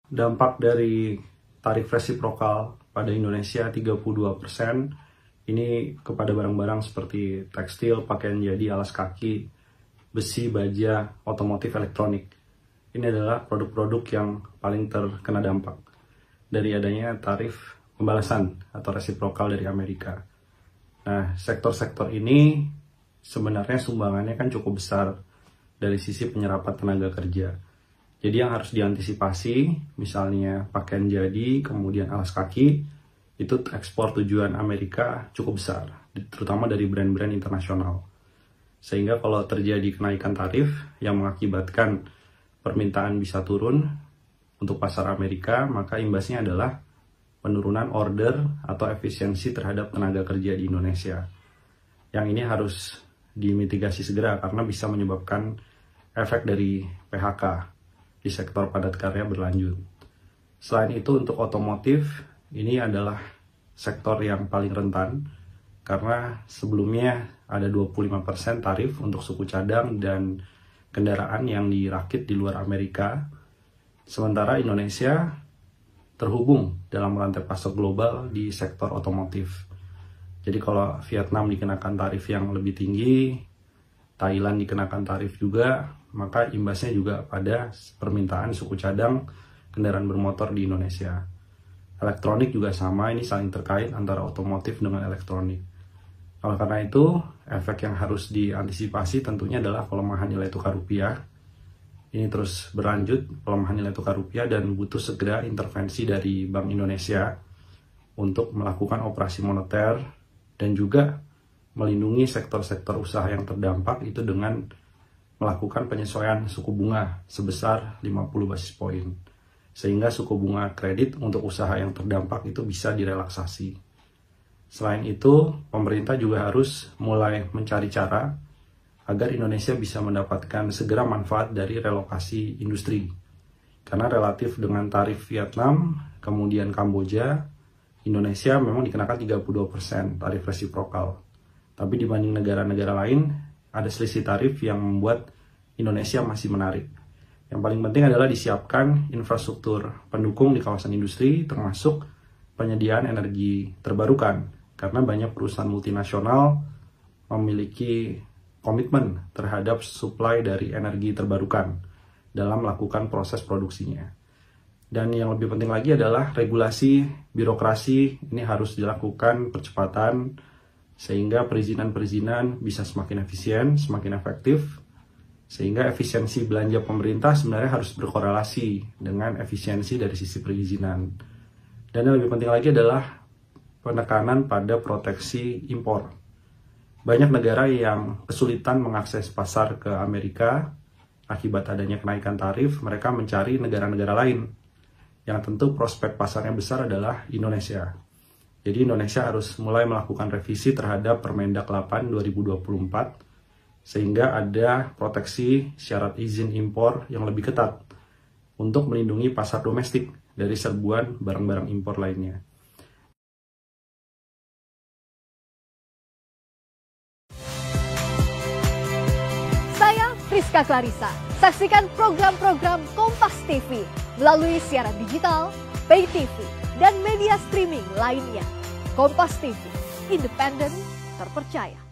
dampak dari tarif resiprokal pada Indonesia 32% ini kepada barang-barang seperti tekstil, pakaian jadi, alas kaki, besi, baja, otomotif, elektronik. Ini adalah produk-produk yang paling terkena dampak dari adanya tarif pembalasan atau resiprokal dari Amerika. Nah, sektor-sektor ini sebenarnya sumbangannya kan cukup besar dari sisi penyerapan tenaga kerja. Jadi yang harus diantisipasi, misalnya pakaian jadi, kemudian alas kaki, itu ekspor tujuan Amerika cukup besar, terutama dari brand-brand internasional. Sehingga kalau terjadi kenaikan tarif yang mengakibatkan permintaan bisa turun untuk pasar Amerika, maka imbasnya adalah penurunan order atau efisiensi terhadap tenaga kerja di Indonesia. Yang ini harus dimitigasi segera karena bisa menyebabkan efek dari PHK di sektor padat karya berlanjut. Selain itu, untuk otomotif, ini adalah sektor yang paling rentan karena sebelumnya ada 25% tarif untuk suku cadang dan kendaraan yang dirakit di luar Amerika. Sementara Indonesia terhubung dalam rantai pasok global di sektor otomotif. Jadi kalau Vietnam dikenakan tarif yang lebih tinggi, Thailand dikenakan tarif juga, maka imbasnya juga pada permintaan suku cadang kendaraan bermotor di Indonesia. Elektronik juga sama, ini saling terkait antara otomotif dengan elektronik. Oleh karena itu, efek yang harus diantisipasi tentunya adalah pelemahan nilai tukar rupiah. Ini terus berlanjut, pelemahan nilai tukar rupiah, dan butuh segera intervensi dari Bank Indonesia untuk melakukan operasi moneter dan juga melindungi sektor-sektor usaha yang terdampak itu dengan melakukan penyesuaian suku bunga sebesar 50 basis poin. Sehingga suku bunga kredit untuk usaha yang terdampak itu bisa direlaksasi. Selain itu, pemerintah juga harus mulai mencari cara agar Indonesia bisa mendapatkan segera manfaat dari relokasi industri. Karena relatif dengan tarif Vietnam, kemudian Kamboja, Indonesia memang dikenakan 32% tarif resiprokal. Tapi dibanding negara-negara lain, ada selisih tarif yang membuat Indonesia masih menarik. Yang paling penting adalah disiapkan infrastruktur pendukung di kawasan industri, termasuk penyediaan energi terbarukan. Karena banyak perusahaan multinasional memiliki komitmen terhadap suplai dari energi terbarukan dalam melakukan proses produksinya. Dan yang lebih penting lagi adalah regulasi, birokrasi, ini harus dilakukan percepatan, sehingga perizinan-perizinan bisa semakin efisien, semakin efektif, sehingga efisiensi belanja pemerintah sebenarnya harus berkorelasi dengan efisiensi dari sisi perizinan. Dan yang lebih penting lagi adalah penekanan pada proteksi impor. Banyak negara yang kesulitan mengakses pasar ke Amerika akibat adanya kenaikan tarif, mereka mencari negara-negara lain. Yang tentu prospek pasarnya besar adalah Indonesia. Jadi Indonesia harus mulai melakukan revisi terhadap Permendak 8 2024 sehingga ada proteksi syarat izin impor yang lebih ketat untuk melindungi pasar domestik dari serbuan barang-barang impor lainnya. Saya Priska Clarissa. Saksikan program-program Kompas TV melalui siaran digital, pay TV, dan media streaming lainnya. Kompas TV, independen, terpercaya.